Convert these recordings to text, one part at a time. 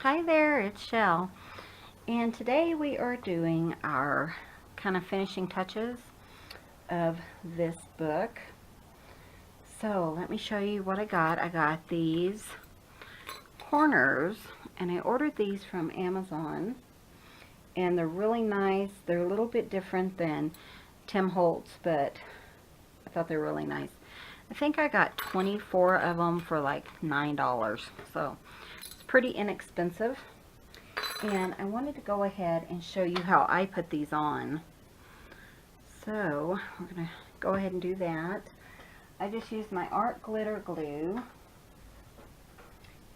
Hi there, it's Shell, and today we are doing our kind of finishing touches of this book. So let me show you what I got. I got these corners, and I ordered these from Amazon, and they're really nice. They're a little bit different than Tim Holtz, but I thought they were really nice. I think I got 24 of them for like $9, so it's pretty inexpensive. And I wanted to go ahead and show you how I put these on. So we're going to go ahead and do that. I just used my art glitter glue,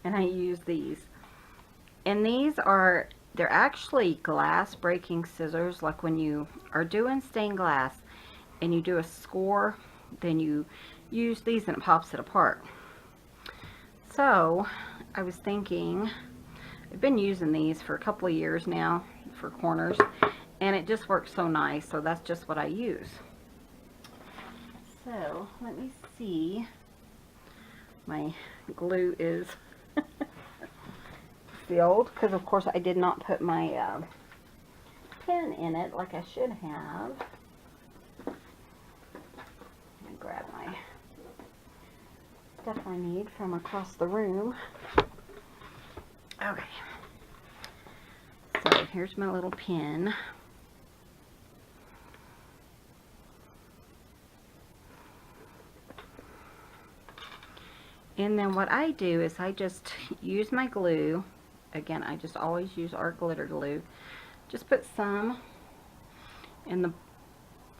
and I use these. And they're actually glass breaking scissors. Like when you are doing stained glass and you do a score, then you use these and it pops it apart. So I was thinking, I've been using these for a couple of years now for corners, and it just works so nice, so that's just what I use. So let me see. My glue is sealed because of course I did not put my pen in it like I should have. Let me grab my stuff I need from across the room. Okay, so here's my little pin. And then what I do is I just use my glue. Again, I just always use art glitter glue. Just put some in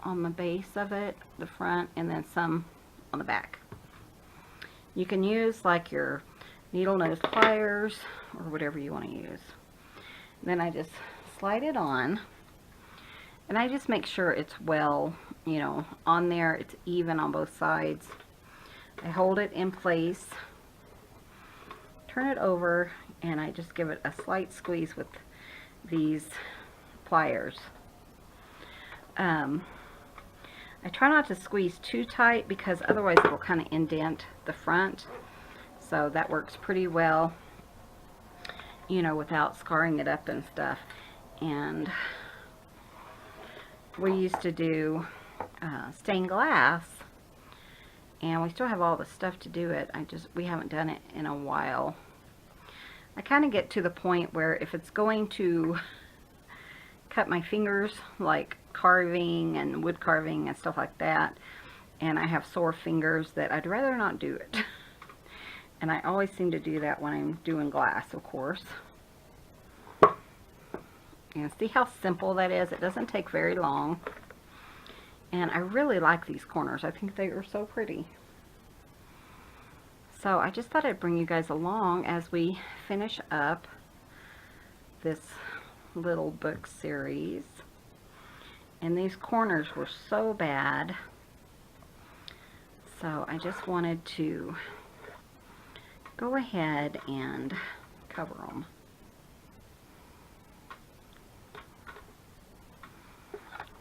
on the base of it, the front, and then some on the back. You can use like your needle nose pliers or whatever you want to use. And then I just slide it on, and I just make sure it's well, on there. It's even on both sides. I hold it in place, turn it over, and I just give it a slight squeeze with these pliers. I try not to squeeze too tight because otherwise it'll kind of indent the front. So that works pretty well, without scarring it up and stuff. And we used to do stained glass, and we still have all the stuff to do it. We haven't done it in a while. I kind of get to the point where if it's going to cut my fingers, like carving and wood carving and stuff like that, and I have sore fingers, that I'd rather not do it. And I always seem to do that when I'm doing glass, of course. And see how simple that is? It doesn't take very long. And I really like these corners. I think they are so pretty. So I just thought I'd bring you guys along as we finish up this little book series. And these corners were so bad. So I just wanted to go ahead and cover them.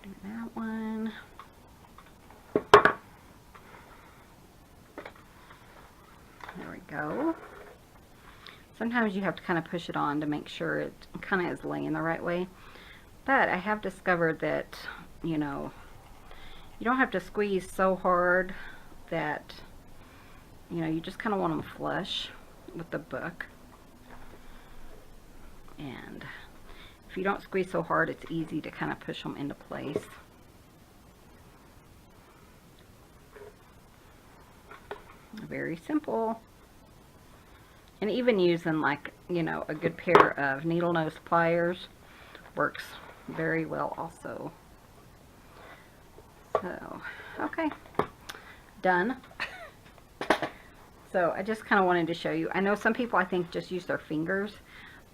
Do that one. There we go. Sometimes you have to kind of push it on to make sure it kind of is laying the right way. But I have discovered that, you don't have to squeeze so hard that, you just kind of want them flush with the book. And if you don't squeeze so hard, it's easy to kind of push them into place. Very simple. And even using like, a good pair of needle nose pliers works very well also. So, okay, done. So I just kind of wanted to show you. I know some people, I think, just use their fingers,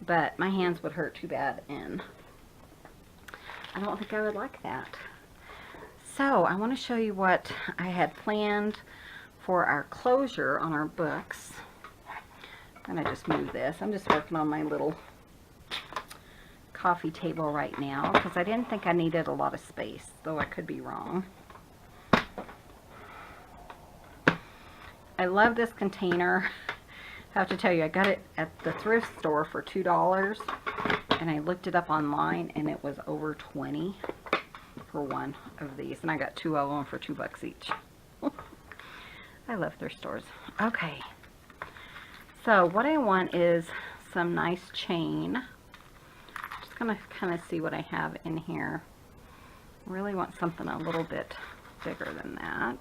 but my hands would hurt too bad, and I don't think I would like that. So I want to show you what I had planned for our closure on our books. I'm going to just move this. I'm just working on my little coffee table right now because I didn't think I needed a lot of space, though I could be wrong. I love this container. have to tell you, I got it at the thrift store for $2, and I looked it up online, and it was over 20 for one of these, and I got 2 of them for $2 each. I love thrift stores. Okay, so what I want is some nice chain. Just gonna kind of see what I have in here. I really want something a little bit bigger than that.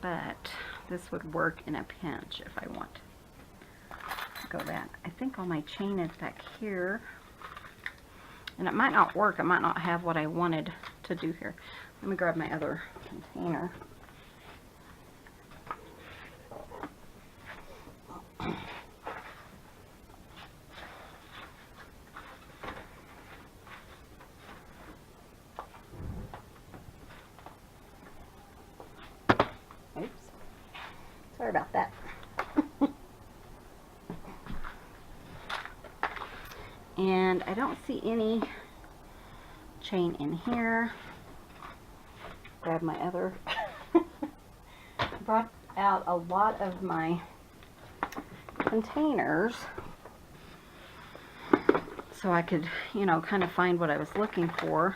But this would work in a pinch if I want to go that. I think all my chain is back here. And it might not work. I might not have what I wanted to do here. Let me grab my other container. Oops. Sorry about that. And I don't see any chain in here. Grab my other. Brought out a lot of my containers so I could, you know, kind of find what I was looking for.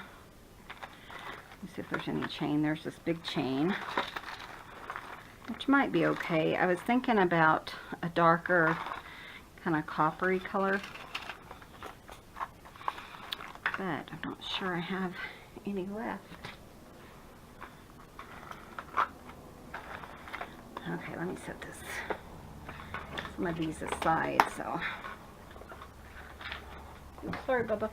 Let's see if there's any chain. There's this big chain, which might be okay. I was thinking about a darker kind of coppery color, but I'm not sure I have any left. Okay, let me set some of these aside. So, oops, sorry, Bubba.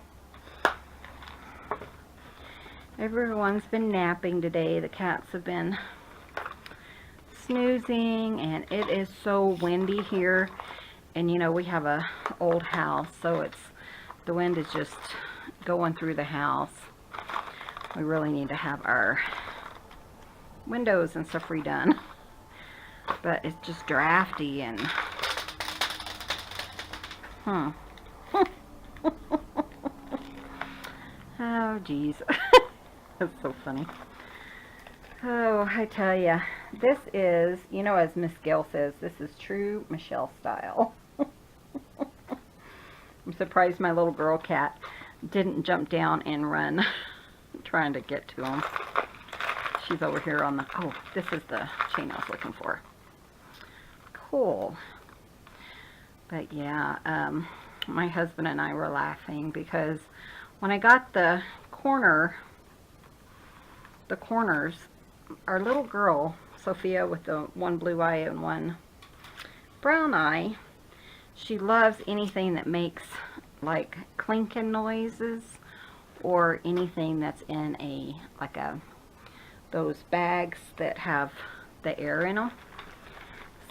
Everyone's been napping today. The cats have been snoozing, and it is so windy here. And you know, we have a old house, so the wind is just going through the house. We really need to have our windows and stuff redone, but it's just drafty and oh geez. That's so funny. Oh, I tell ya, this is, you know, as Miss Gayle says, this is true Michelle style. I'm surprised my little girl cat didn't jump down and run trying to get to him. She's over here on the, oh, this is the chain I was looking for. Cool. But yeah, my husband and I were laughing because when I got the corners, our little girl, Sophia, with the one blue eye and one brown eye, she loves anything that makes like clinking noises, or anything that's in those bags that have the air in them.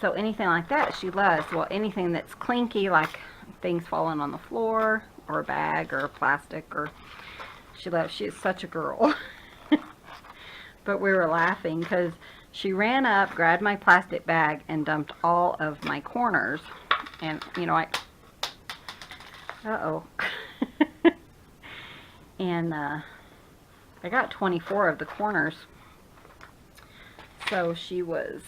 So anything like that she loves. Well, anything that's clinky, like things falling on the floor, or a bag, or plastic, or she loves. She is such a girl. But we were laughing because she ran up, grabbed my plastic bag, and dumped all of my corners. And, you know, uh-oh. And I got 24 of the corners. So she was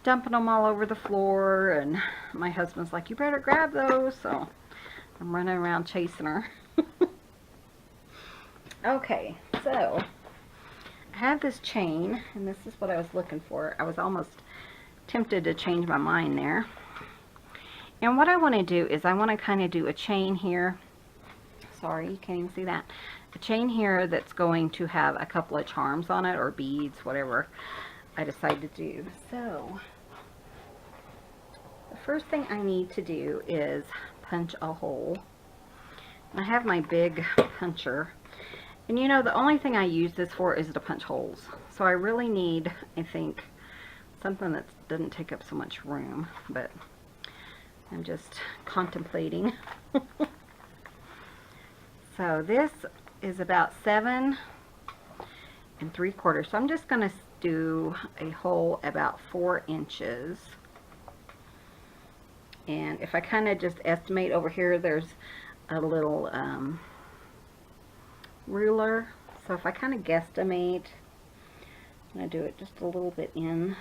dumping them all over the floor, and my husband's like, you better grab those. So I'm running around chasing her. Okay, so I have this chain, and this is what I was looking for. I was almost tempted to change my mind there. And what I want to do is I want to kind of do a chain here. Sorry, you can't even see that. A chain here that's going to have a couple of charms on it, or beads, whatever I decide to do. So the first thing I need to do is punch a hole. I have my big puncher. And you know, the only thing I use this for is to punch holes. So I really need, I think, something that doesn't take up so much room. But I'm just contemplating. So this is about 7 3/4. So I'm just going to do a hole about 4 inches. And if I kind of just estimate over here, there's a little ruler. So if I kind of guesstimate I do it just a little bit in.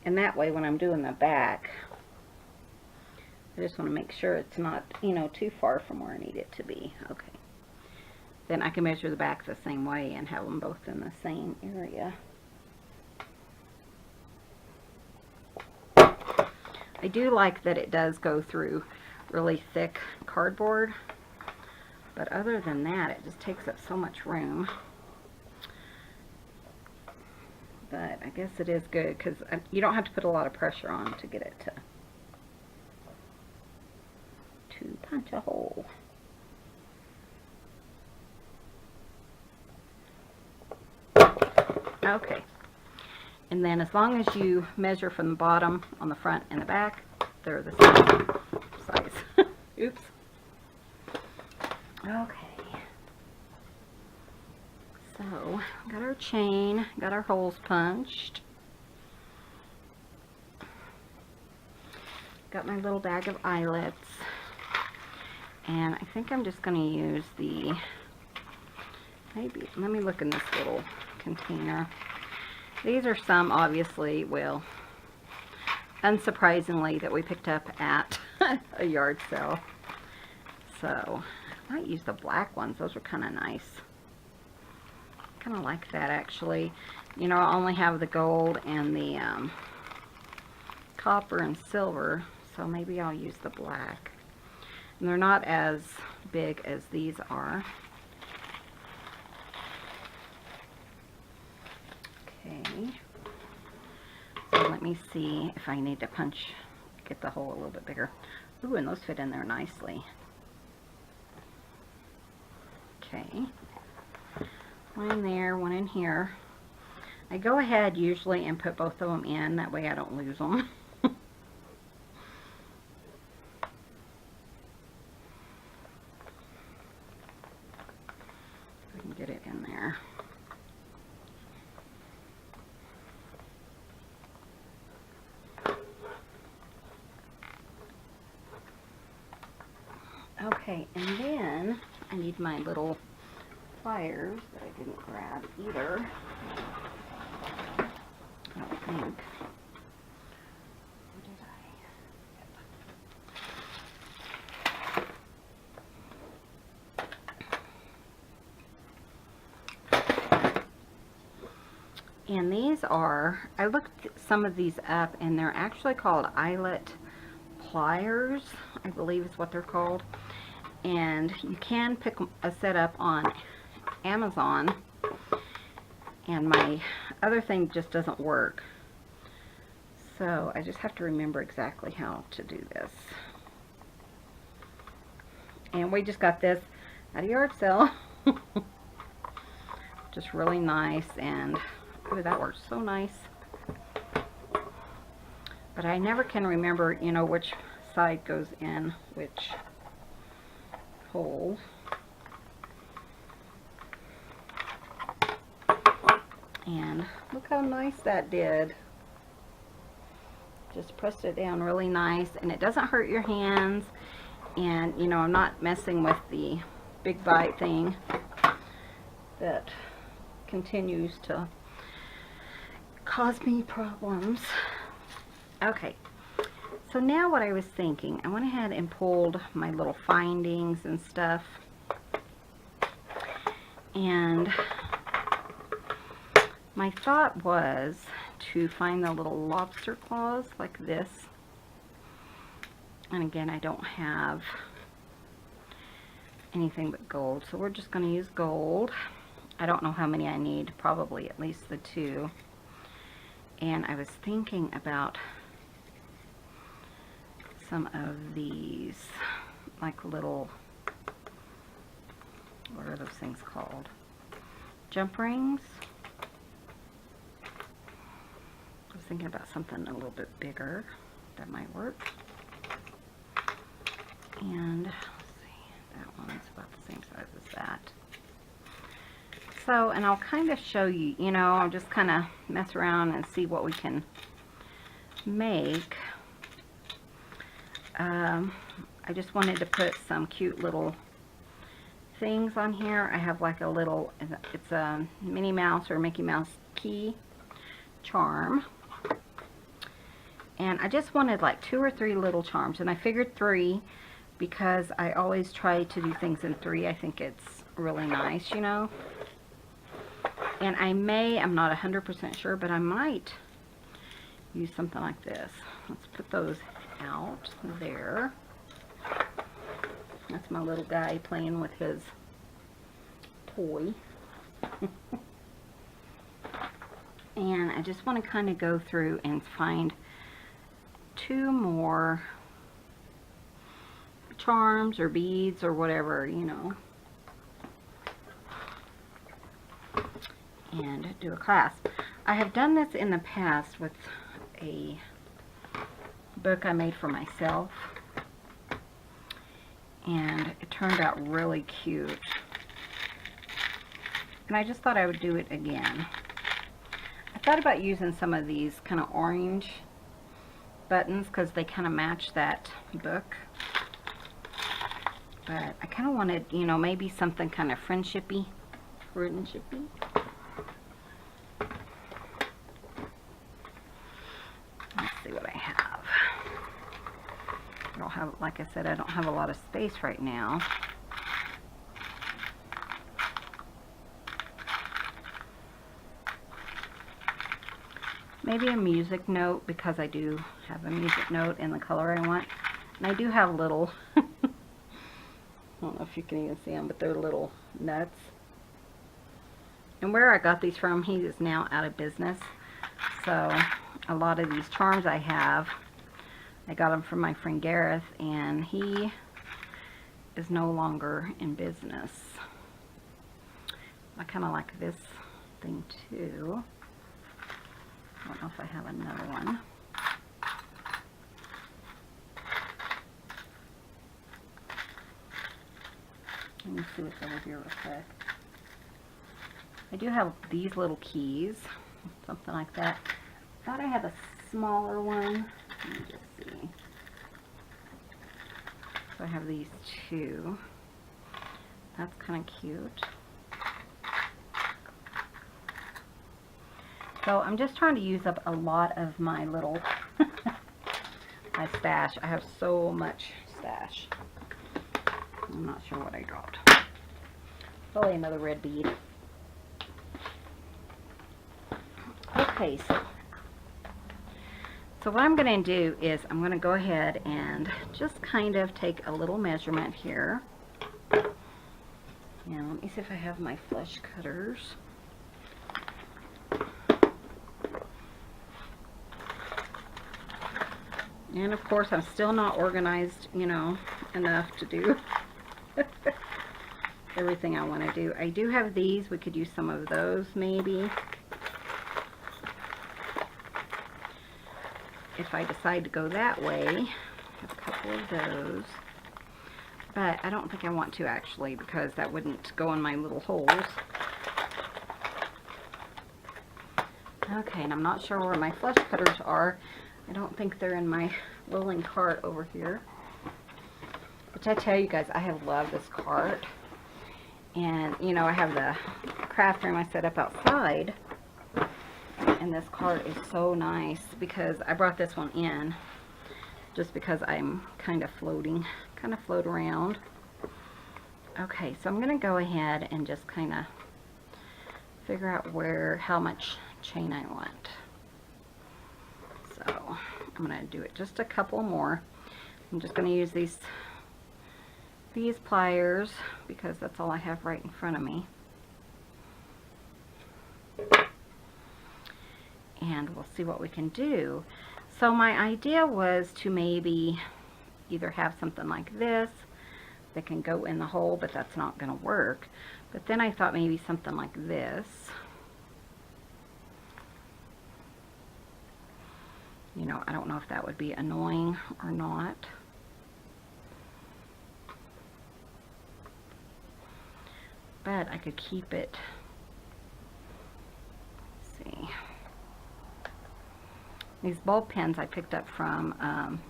And that way when I'm doing the back, I just want to make sure it's not, you know, too far from where I need it to be. Okay. Then I can measure the back the same way and have them both in the same area. I do like that it does go through really thick cardboard, but other than that, it just takes up so much room. But I guess it is good because you don't have to put a lot of pressure on to get it to punch a hole. Okay. And then as long as you measure from the bottom on the front and the back, they're the same size. Oops. Okay. So, got our chain, got our holes punched. Got my little bag of eyelets. And I think I'm just going to use the, maybe, let me look in this little container. These are some, obviously, well, unsurprisingly, that we picked up at a yard sale. So, I might use the black ones. Those are kind of nice. Kind of like that, actually. You know, I only have the gold and the copper and silver, so maybe I'll use the black. And they're not as big as these are. Okay, so let me see if I need to get the hole a little bit bigger. Ooh, and those fit in there nicely. Okay, one in there, one in here. I go ahead usually and put both of them in, that way I don't lose them. I can get it in there. Okay, and then I need my little pliers that I didn't grab either. I don't think. Where did I? And these are, I looked some of these up and they're actually called eyelet pliers, I believe is what they're called. And you can pick a set up on Amazon, and my other thing just doesn't work, so I just have to remember exactly how to do this. And we just got this at a yard sale. Just really nice, and ooh, that works so nice. But I never can remember, you know, which side goes in which hole. And look how nice that did. Just pressed it down really nice, and it doesn't hurt your hands. And you know, I'm not messing with the big bite thing that continues to cause me problems. Okay, so now what I was thinking, I went ahead and pulled my little findings and stuff, and my thought was to find the little lobster claws like this. And again, I don't have anything but gold, so we're just going to use gold. I don't know how many I need, probably at least the 2. And I was thinking about some of these, like little, what are those things called? Jump rings. I was thinking about something a little bit bigger that might work. And let's see, that one's about the same size as that. So, and I'll kind of show you, you know, I'll just kind of mess around and see what we can make. I just wanted to put some cute little things on here. I have like a little, it's a Minnie Mouse or Mickey Mouse key charm. And I just wanted like 2 or 3 little charms, and I figured 3 because I always try to do things in 3. I think it's really nice, you know. And I'm not 100% sure, but I might use something like this. Let's put those out there. That's my little guy playing with his toy. And I just want to kind of go through and find 2 more charms or beads or whatever, you know, and do a clasp. I have done this in the past with a book I made for myself, and it turned out really cute, and I just thought I would do it again. I thought about using some of these kind of orange buttons because they kind of match that book, but I kind of wanted, you know, maybe something kind of friendshipy. Let's see what I have. I don't have, like I said, I don't have a lot of space right now. Maybe a music note, because I do have a music note in the color I want. And I do have little, I don't know if you can even see them, but they're little nuts. And where I got these from, he is now out of business. So a lot of these charms I have, I got them from my friend Gareth, and he is no longer in business. I kind of like this thing too. I don't know if I have another one. Let me see what's over here real quick. I do have these little keys, something like that. I thought I had a smaller one. Let me just see. So I have these 2. That's kind of cute. So I'm just trying to use up a lot of my little my stash. I have so much stash. I'm not sure what I dropped. Probably another red bead. Okay, so what I'm going to do is I'm going to go ahead and just kind of take a little measurement here. Now let me see if I have my flesh cutters. And of course, I'm still not organized, you know, enough to do everything I want to do. I do have these. We could use some of those maybe, if I decide to go that way. I have a couple of those. But I don't think I want to, actually, because that wouldn't go in my little holes. Okay, and I'm not sure where my flesh cutters are. I don't think they're in my rolling cart over here. Which I tell you guys, I have loved this cart. And, you know, I have the craft room I set up outside. And this cart is so nice because I brought this one in just because I'm kind of float around. Okay, so I'm going to go ahead and just kind of figure out how much chain I want. So I'm going to do it just a couple more. I'm just going to use these pliers because that's all I have right in front of me. And we'll see what we can do. So my idea was to maybe either have something like this that can go in the hole, but that's not going to work. But then I thought maybe something like this. You know, I don't know if that would be annoying or not. But I could keep it. Let's see. These bulb pens I picked up from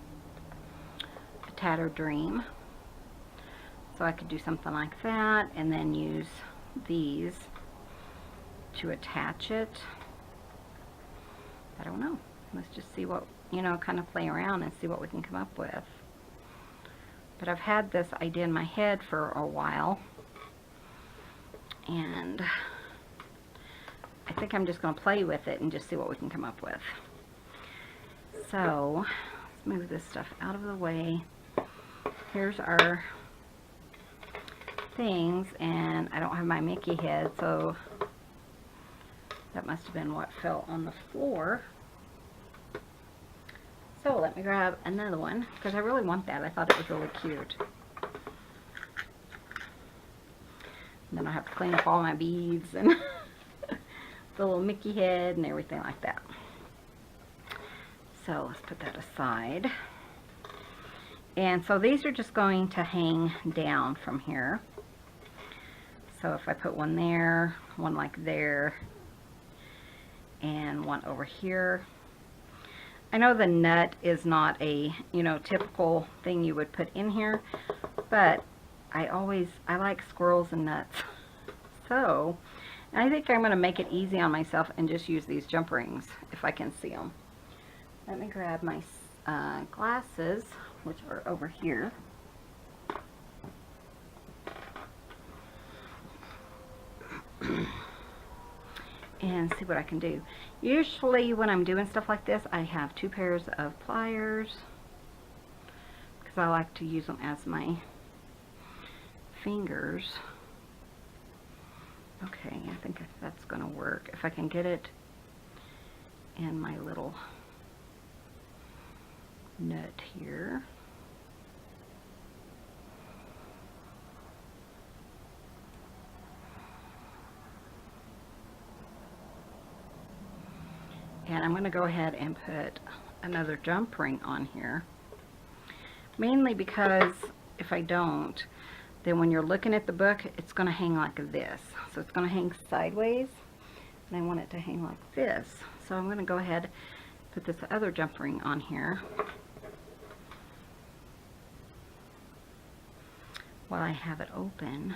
Tattered Dream. So I could do something like that and then use these to attach it. I don't know. Let's just see what, you know, kind of play around and see what we can come up with. But I've had this idea in my head for a while, and I think I'm just going to play with it and just see what we can come up with. So let's move this stuff out of the way. Here's our things, and I don't have my Mickey head, so that must have been what fell on the floor. So let me grab another one, because I really want that. I thought it was really cute. And then I have to clean up all my beads and the little Mickey head and everything like that. So let's put that aside. And so these are just going to hang down from here. So if I put one there, one like there, and one over here. I know the nut is not a, you know, typical thing you would put in here, but I like squirrels and nuts. So I think I'm going to make it easy on myself and just use these jump rings if I can see them. Let me grab my glasses, which are over here. And see what I can do. Usually when I'm doing stuff like this, I have 2 pairs of pliers because I like to use them as my fingers. Okay, I think that's going to work. If I can get it in my little nut here. And I'm going to go ahead and put another jump ring on here. Mainly because if I don't, then when you're looking at the book, it's going to hang like this. So it's going to hang sideways, and I want it to hang like this. So I'm going to go ahead and put this other jump ring on here while I have it open.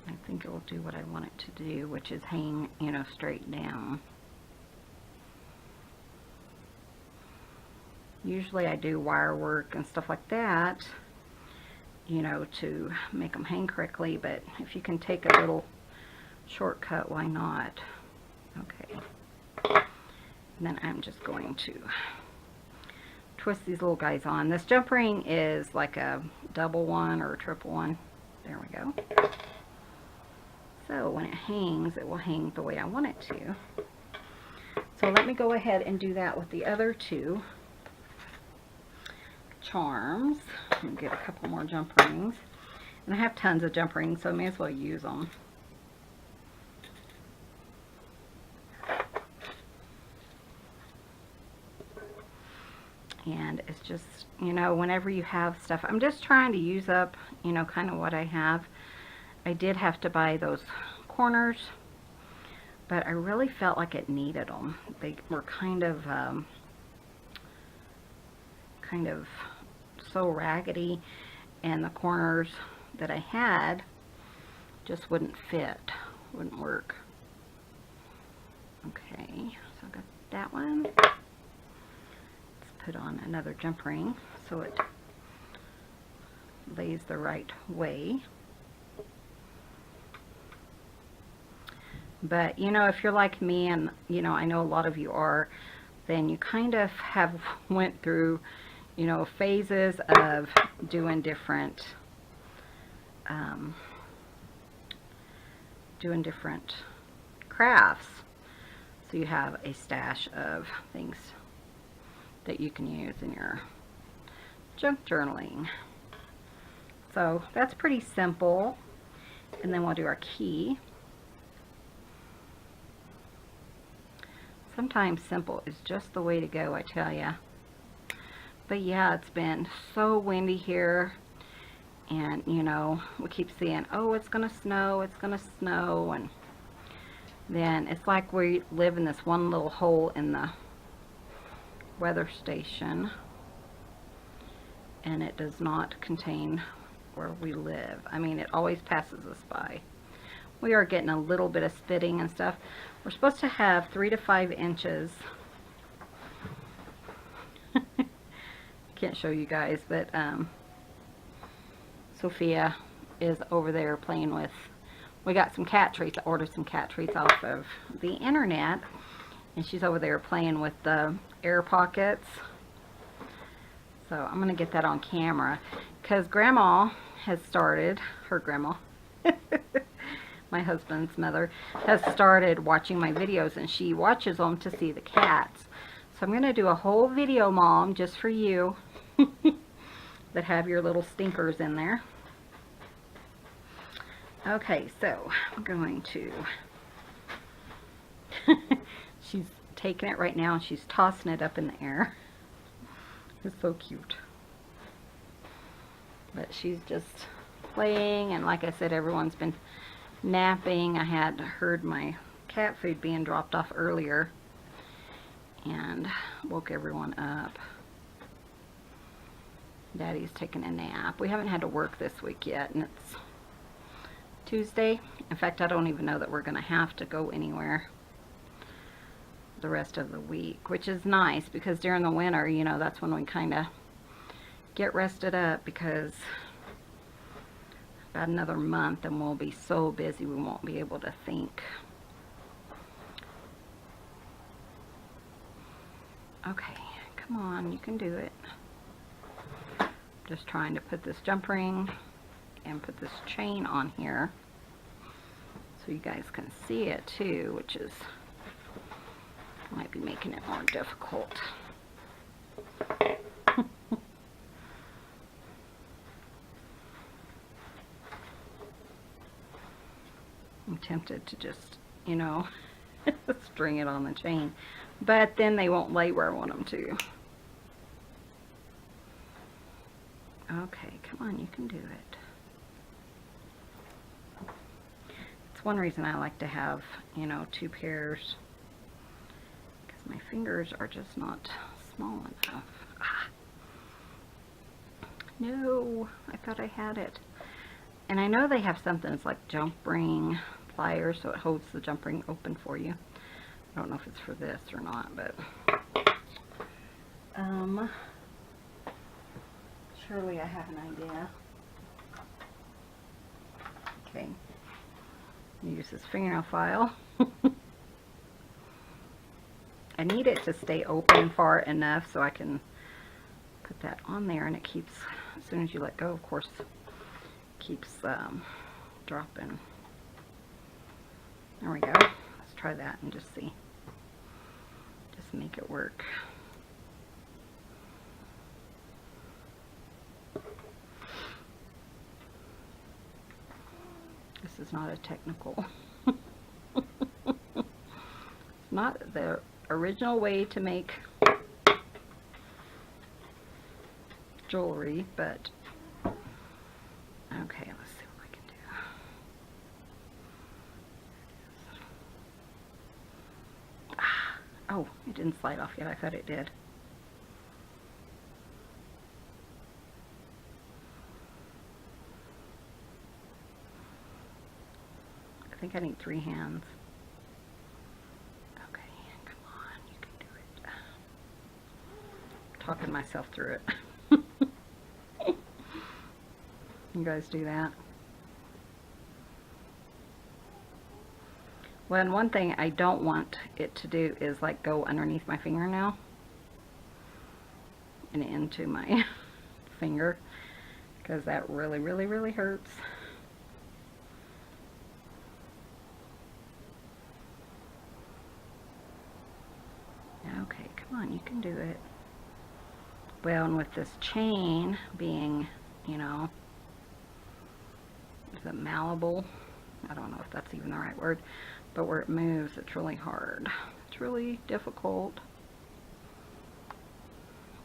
I think it will do what I want it to do, which is hang, you know, straight down. Usually I do wire work and stuff like that, you know, to make them hang correctly, but if you can take a little shortcut, why not? Okay. And then I'm just going to twist these little guys on. This jump ring is like a double one or a triple one. There we go. So when it hangs, it will hang the way I want it to. So let me go ahead and do that with the other 2 charms and get a couple more jump rings. And I have tons of jump rings, so I may as well use them. And it's just, you know, whenever you have stuff, I'm just trying to use up, you know, kind of what I have. I did have to buy those corners, but I really felt like it needed them. They were kind of so raggedy, and the corners that I had just wouldn't fit, wouldn't work. Okay, so I got that one. Let's put on another jump ring so it lays the right way. But, you know, if you're like me, and, you know, I know a lot of you are, then you kind of have went through, you know, phases of doing different crafts. So you have a stash of things that you can use in your junk journaling. So that's pretty simple. And then we'll do our key. Sometimes simple is just the way to go, I tell ya. But yeah, it's been so windy here, and you know, we keep seeing, oh, it's gonna snow, and then it's like we live in this one little hole in the weather station, and it does not contain where we live. I mean, it always passes us by. We are getting a little bit of spitting and stuff. We're supposed to have 3 to 5 inches. Can't show you guys, but Sophia is over there playing with, we got some cat treats. I ordered some cat treats off of the internet, and she's over there playing with the air pockets. So I'm going to get that on camera, because Grandma has started, her grandma, my husband's mother, has started watching my videos, and she watches them to see the cats. So I'm going to do a whole video, Mom, just for you that have your little stinkers in there. Okay, so I'm going to, she's taking it right now and she's tossing it up in the air. It's so cute. But she's just playing, and like I said, everyone's been napping. I had heard my cat food being dropped off earlier and woke everyone up. Daddy's taking a nap. We haven't had to work this week yet, and it's Tuesday. In fact, I don't even know that we're going to have to go anywhere the rest of the week, which is nice, because during the winter, you know, that's when we kind of get rested up, because about another month and we'll be so busy we won't be able to think. Okay, come on, you can do it. Just trying to put this jump ring and put this chain on here so you guys can see it too, which is might be making it more difficult. I'm tempted to just, you know, string it on the chain, but then they won't lay where I want them to. Okay, come on, you can do it. It's one reason I like to have, you know, 2 pairs, because my fingers are just not small enough. Ah. No, I thought I had it. And I know they have something that's like jump ring pliers, so it holds the jump ring open for you. I don't know if it's for this or not, but surely I have an idea. Okay, use this fingernail file. I need it to stay open far enough so I can put that on there, and it keeps, as soon as you let go, of course, keeps dropping. There we go. Let's try that and just see. Just make it work. This is not a technical. It's not the original way to make jewelry, but okay, let's see what I can do. Ah, oh, it didn't slide off yet. I thought it did. I think I need 3 hands. Okay, come on, you can do it. I'm talking myself through it. You guys do that? Well, and one thing I don't want it to do is like go underneath my fingernail and into my finger, because that really, really, really hurts. Okay, come on, you can do it. Well, and with this chain being, you know, is it malleable? I don't know if that's even the right word, but where it moves, it's really hard. It's really difficult.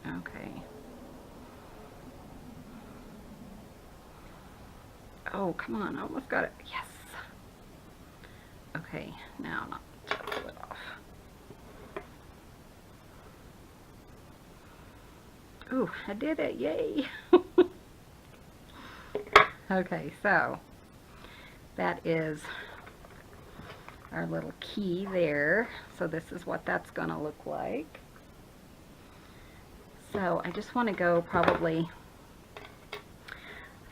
Okay. Oh, come on, I almost got it. Yes. Okay, now not to pull it off. Ooh, I did it, yay. Okay, so that is our little key there. So this is what that's going to look like. So I just want to go probably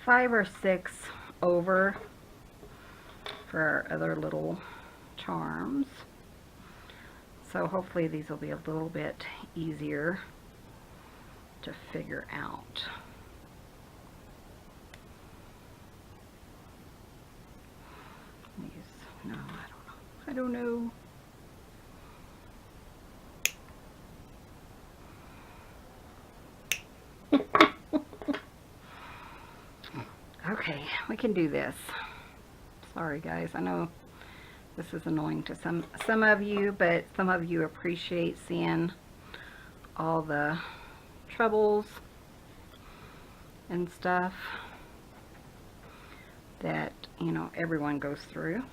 5 or 6 over for our other little charms. So hopefully these will be a little bit easier to figure out. No, I don't know. Okay, we can do this. Sorry guys, I know this is annoying to some of you, but some of you appreciate seeing all the troubles and stuff that, you know, everyone goes through.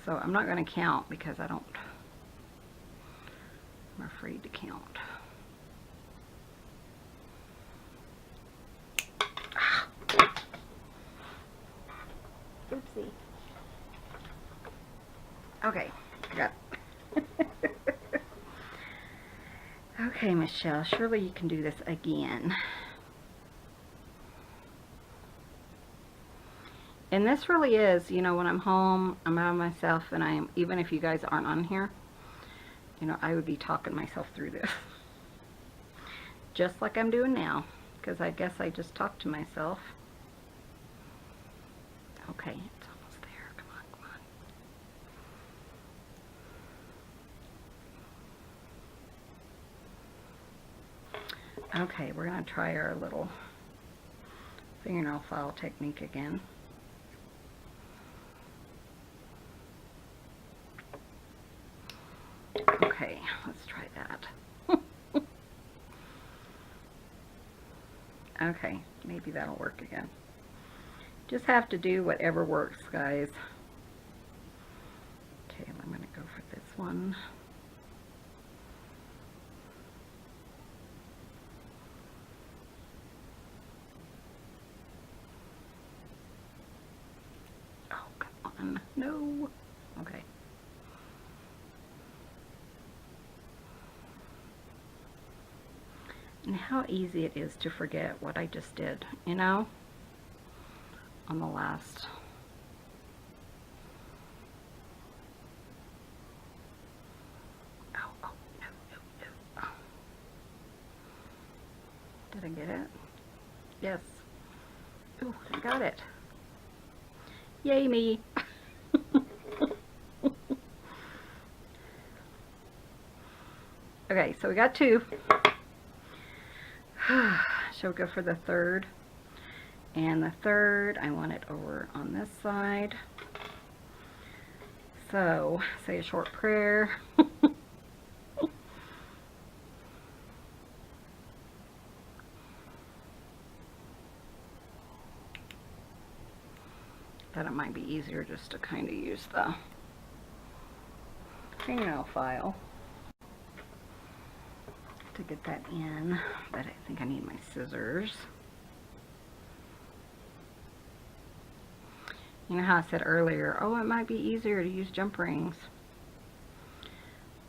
So I'm not going to count because I'm afraid to count. Oopsie. Okay, I got it. Okay, Michelle, surely you can do this again. And this really is, you know, when I'm home, I'm by myself, and even if you guys aren't on here, you know, I would be talking myself through this. Just like I'm doing now, because I guess I just talked to myself. Okay, it's almost there. Come on, come on. Okay, we're going to try our little fingernail file technique again. Okay, let's try that. Okay, maybe that'll work again. Just have to do whatever works, guys. Okay, I'm going to go for this one. Oh, come on. No. Okay. And how easy it is to forget what I just did, you know, on the last. Oh, no. Oh. Did I get it? Yes. Ooh, I got it. Yay me. Okay, so we got 2. Shall we go for the third? And the third, I want it over on this side. So, say a short prayer. That it might be easier just to kind of use the fingernail file to get that in, but I think I need my scissors. You know how I said earlier, oh, it might be easier to use jump rings.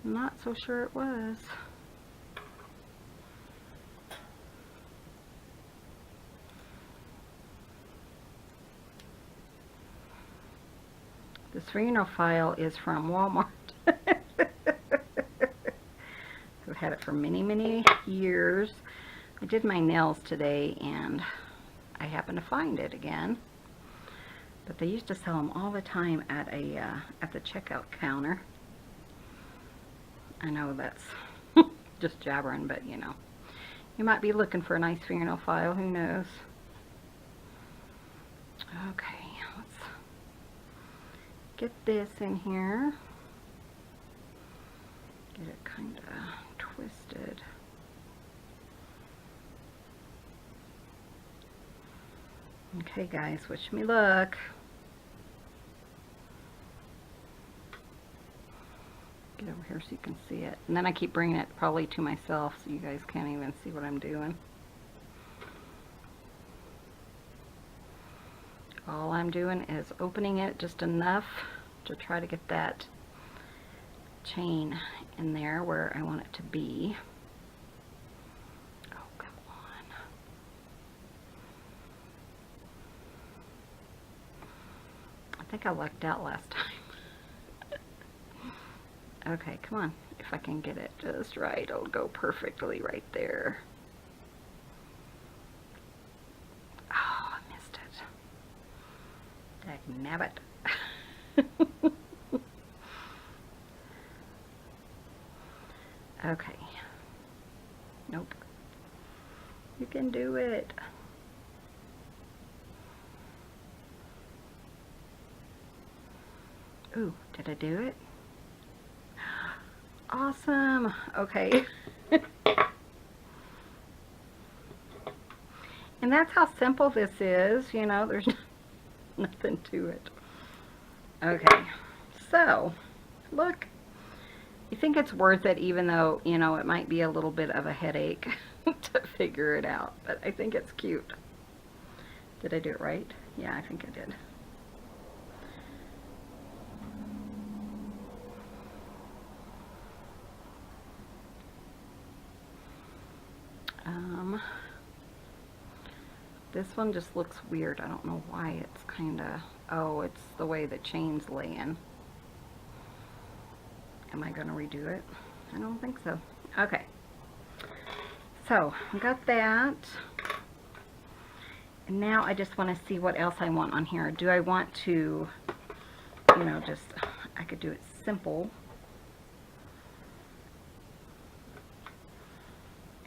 I'm not so sure it was. This fingernail file is from Walmart. I've had it for many, many years. I did my nails today and I happened to find it again. But they used to sell them all the time at the checkout counter. I know that's just jabbering, but you know, you might be looking for a nice fingernail file. Who knows? Okay, let's get this in here. Get it kind of twisted. Okay guys, wish me luck. Get over here so you can see it. And then I keep bringing it probably to myself so you guys can't even see what I'm doing. All I'm doing is opening it just enough to try to get that chain in there where I want it to be. Oh, come on. I think I lucked out last time. Okay, come on. If I can get it just right, it'll go perfectly right there. Oh, I missed it. Dagnabbit. Okay. Nope. You can do it. Ooh, did I do it? Awesome. Okay. And that's how simple this is, you know, there's nothing to it. Okay. So, look. You think it's worth it even though, you know, it might be a little bit of a headache to figure it out, but I think it's cute. Did I do it right? Yeah, I think I did. This one just looks weird. I don't know why it's kind of, oh, it's the way the chain's laying. Am I going to redo it? I don't think so. Okay. So, I got that. And now I just want to see what else I want on here. Do I want to, you know, just, I could do it simple.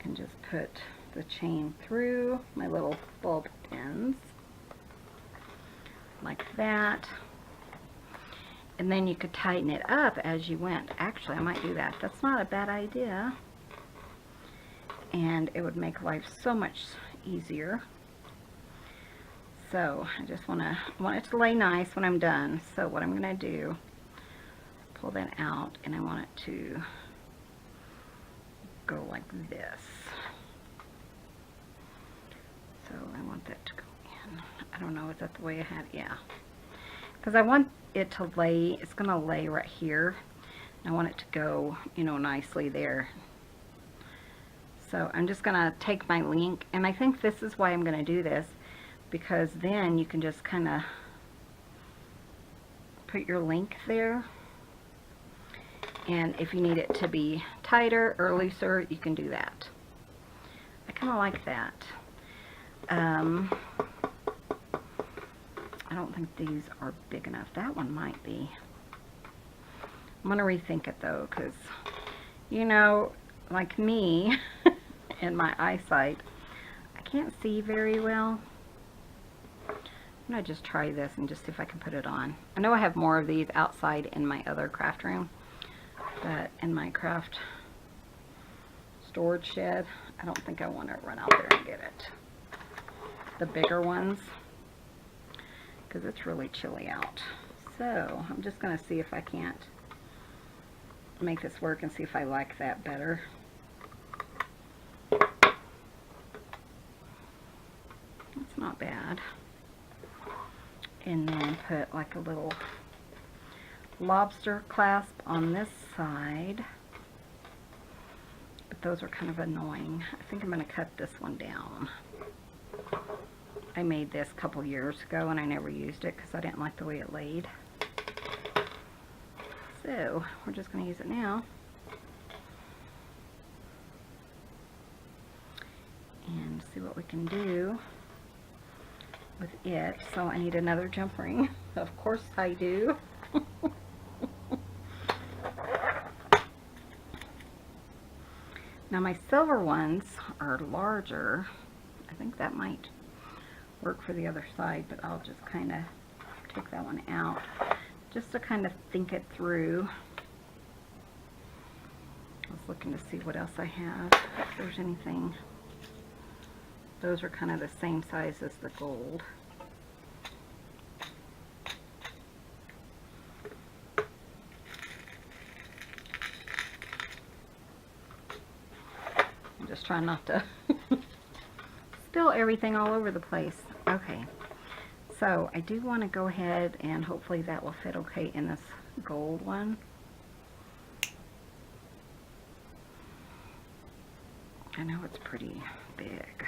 And just put the chain through my little bulb ends like that, and then you could tighten it up as you went. Actually, I might do that. That's not a bad idea, and it would make life so much easier. So I just want it to lay nice when I'm done. So what I'm going to do, pull that out, and I want it to go like this. So I want that to go in. I don't know, is that the way I had it? Yeah. Because I want it to lay, it's going to lay right here. I want it to go, you know, nicely there. So I'm just going to take my link, and I think this is why I'm going to do this, because then you can just kind of put your link there. And if you need it to be tighter or looser, you can do that. I kind of like that. I don't think these are big enough. That one might be. I'm going to rethink it though, because, you know, like me and my eyesight, I can't see very well. I'm going to just try this and just see if I can put it on. I know I have more of these outside in my other craft room, but in my craft storage shed, I don't think I want to run out there and get it. The bigger ones, because it's really chilly out. So I'm just going to see if I can't make this work and see if I like that better. It's not bad. And then put like a little lobster clasp on this side. But those are kind of annoying. I think I'm going to cut this one down. I made this a couple years ago and I never used it because I didn't like the way it laid. So we're just going to use it now. And see what we can do with it. So I need another jump ring. Of course I do. Now my silver ones are larger. I think that might work for the other side, but I'll just kind of take that one out just to kind of think it through. I was looking to see what else I have, if there's anything. Those are kind of the same size as the gold. I'm just trying not to spill everything all over the place. Okay, So I do want to go ahead and hopefully that will fit okay in this gold one. I know it's pretty big.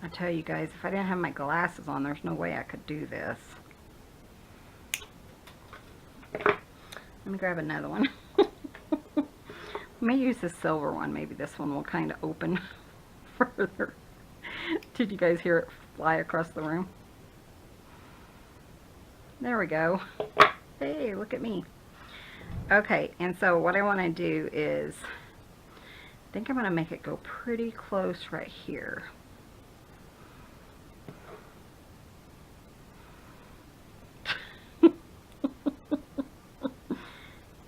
I tell you guys, if I didn't have my glasses on, there's no way I could do this. Let me grab another one. Let me use the silver one. Maybe this one will kind of open further. Did you guys hear it fly across the room? There we go. Hey, look at me. Okay, and so what I want to do is, I think I'm going to make it go pretty close right here.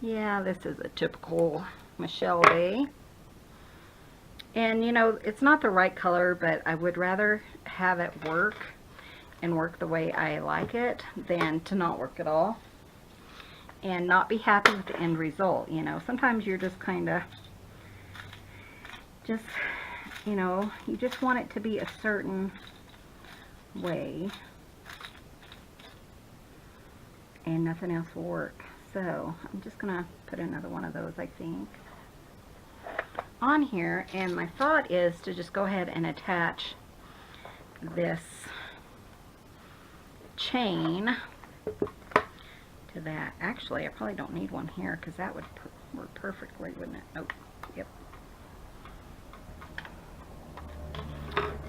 Yeah, this is a typical Michelle day. And you know, it's not the right color, but I would rather have it work and work the way I like it than to not work at all and not be happy with the end result. You know, sometimes you're just kind of you know, you just want it to be a certain way and nothing else will work. So I'm just gonna put another one of those, I think, on here, and my thought is to just go ahead and attach this chain to that. Actually, I probably don't need one here because that would work perfectly, wouldn't it? Oh, yep.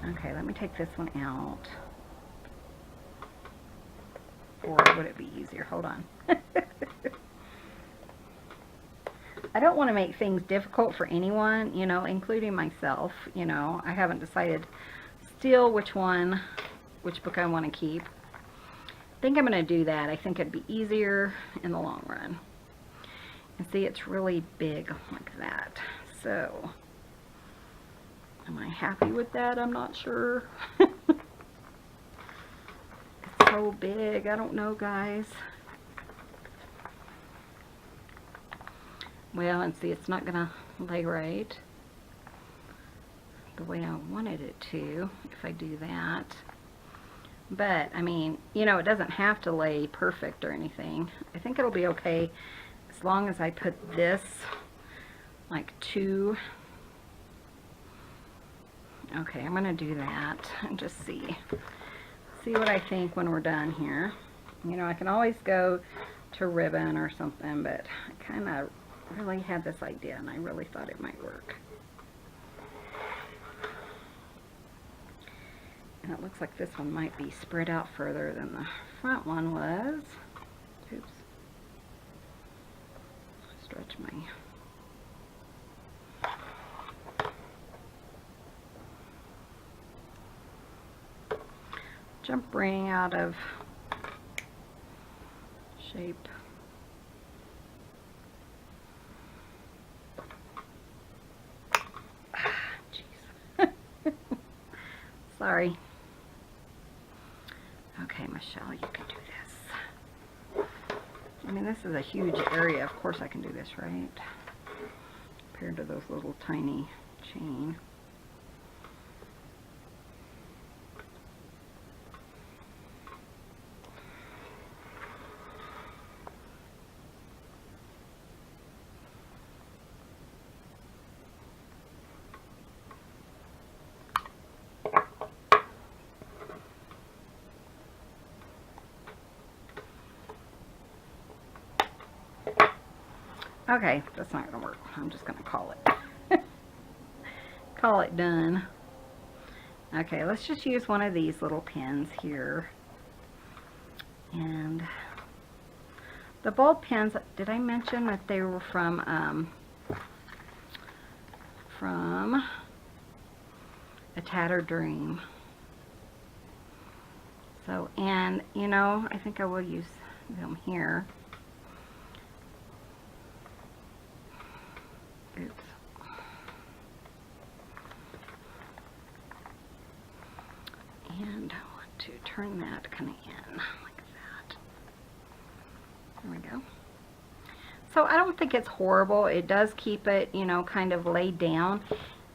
Okay, let me take this one out. Or would it be easier? Hold on. I don't want to make things difficult for anyone, you know, including myself. You know, I haven't decided still which book I want to keep. I think I'm going to do that. I think it'd be easier in the long run. And see, it's really big like that. So, am I happy with that? I'm not sure. It's so big. I don't know, guys. Well, and see, it's not gonna lay right the way I wanted it to if I do that. But, I mean, you know, it doesn't have to lay perfect or anything. I think it'll be okay as long as I put this like two. Okay, I'm gonna do that and just see what I think when we're done here. You know, I can always go to ribbon or something, but I kind of really had this idea and I really thought it might work. And it looks like this one might be spread out further than the front one was. Oops. Stretch my... Jump ring out of shape. Jeez. Sorry. Okay, Michelle, you can do this. I mean, this is a huge area. Of course I can do this, right? Compared to those little tiny chain. Okay, that's not going to work. I'm just going to call it. Call it done. Okay, let's just use one of these little pins here. And the bulb pins, did I mention that they were from A Tattered Dream? So, and, you know, I think I will use them here. Oops. And I want to turn that kind of in like that. There we go. So I don't think it's horrible. It does keep it, you know, kind of laid down.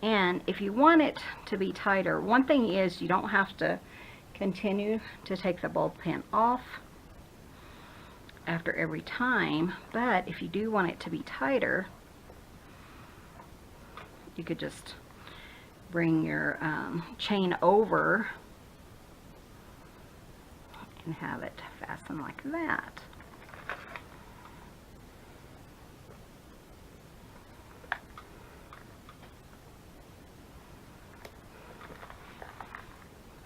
And if you want it to be tighter, one thing is you don't have to continue to take the bulb pin off after every time, but if you do want it to be tighter, you could just bring your chain over and have it fasten like that.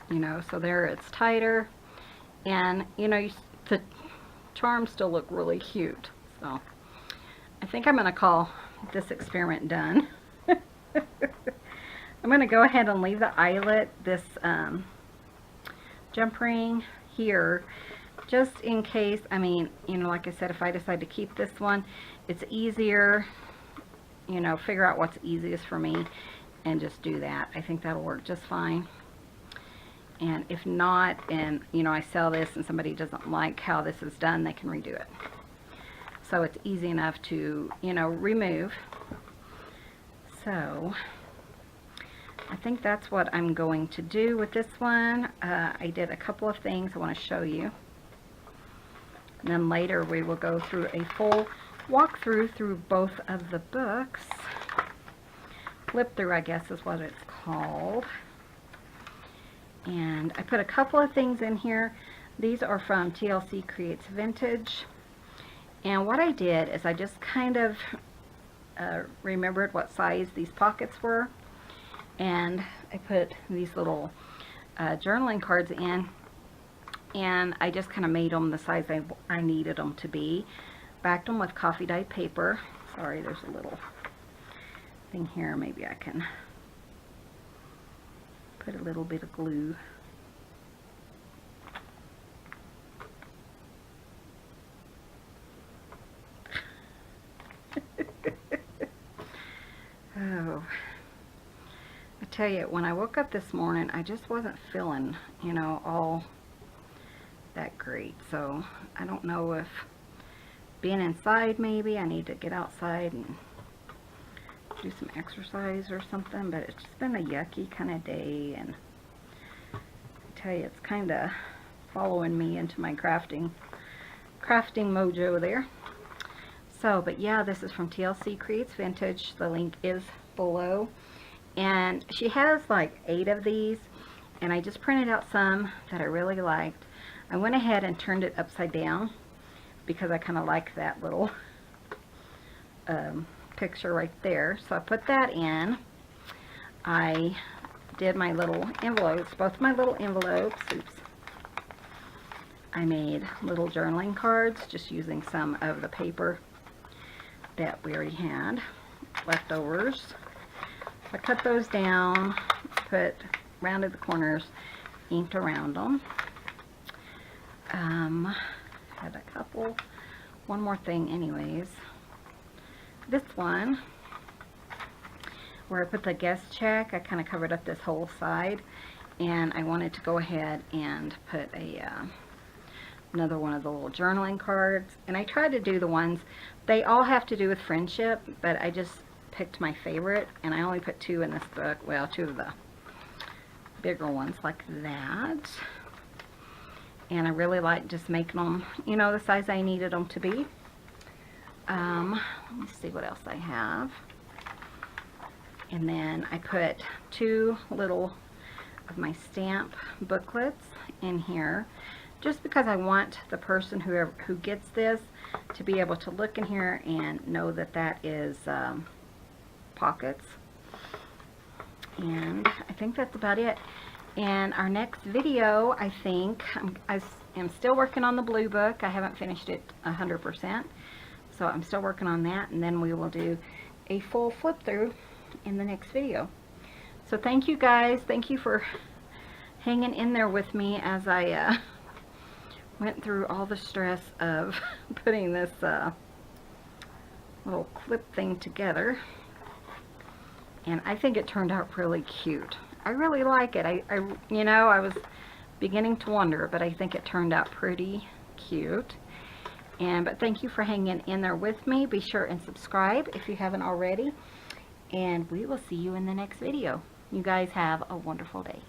You know, so there it's tighter, and you know, the charms still look really cute. So I think I'm going to call this experiment done. I'm going to go ahead and leave the eyelet, this jump ring here, just in case. I mean, you know, like I said, if I decide to keep this one, it's easier, you know, figure out what's easiest for me and just do that. I think that'll work just fine. And if not, and you know, I sell this and somebody doesn't like how this is done, they can redo it. So it's easy enough to, you know, remove. So I think that's what I'm going to do with this one. I did a couple of things I want to show you. And then later we will go through a full walkthrough through both of the books. Flip through, I guess is what it's called. And I put a couple of things in here. These are from TLC Creates Vintage. And what I did is I just kind of remembered what size these pockets were. And I put these little journaling cards in. And I just kind of made them the size I needed them to be. Backed them with coffee dyed paper. Sorry, there's a little thing here. Maybe I can put a little bit of glue. Oh, I tell you, when I woke up this morning, I just wasn't feeling, you know, all that great. So I don't know if being inside, maybe I need to get outside and do some exercise or something, but it's just been a yucky kind of day, and I tell you, it's kind of following me into my crafting mojo there. So, but yeah, this is from TLC Creates Vintage. The link is below, and she has like 8 of these, and I just printed out some that I really liked. I went ahead and turned it upside down because I kind of like that little picture right there. So I put that in. I did my little envelopes, both my little envelopes. Oops. I made little journaling cards just using some of the paper that we already had leftovers. So I cut those down, rounded the corners, inked around them. Had a couple, one more thing anyways. This one, where I put the guest check, I kind of covered up this whole side, and I wanted to go ahead and put another one of the little journaling cards. And I tried to do the ones, they all have to do with friendship, but I just picked my favorite, and I only put 2 in this book. Well, 2 of the bigger ones like that. And I really like just making them, you know, the size I needed them to be. Let me see what else I have. And then I put 2 little of my stamp booklets in here, just because I want the person who gets this to be able to look in here and know that that is pockets. And I think that's about it. And our next video, I think, I am still working on the blue book. I haven't finished it 100%. So I'm still working on that, and then we will do a full flip through in the next video. So thank you guys. Thank you for hanging in there with me as I went through all the stress of putting this little clip thing together. And I think it turned out really cute. I really like it. You know, I was beginning to wonder, but I think it turned out pretty cute. But thank you for hanging in there with me. Be sure and subscribe if you haven't already. And we will see you in the next video. You guys have a wonderful day.